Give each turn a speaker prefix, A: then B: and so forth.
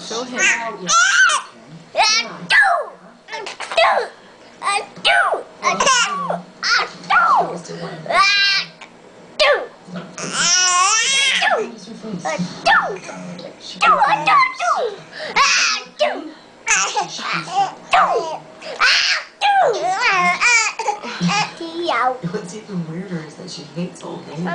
A: Show him.
B: What's even weirder is that she hates old ladies.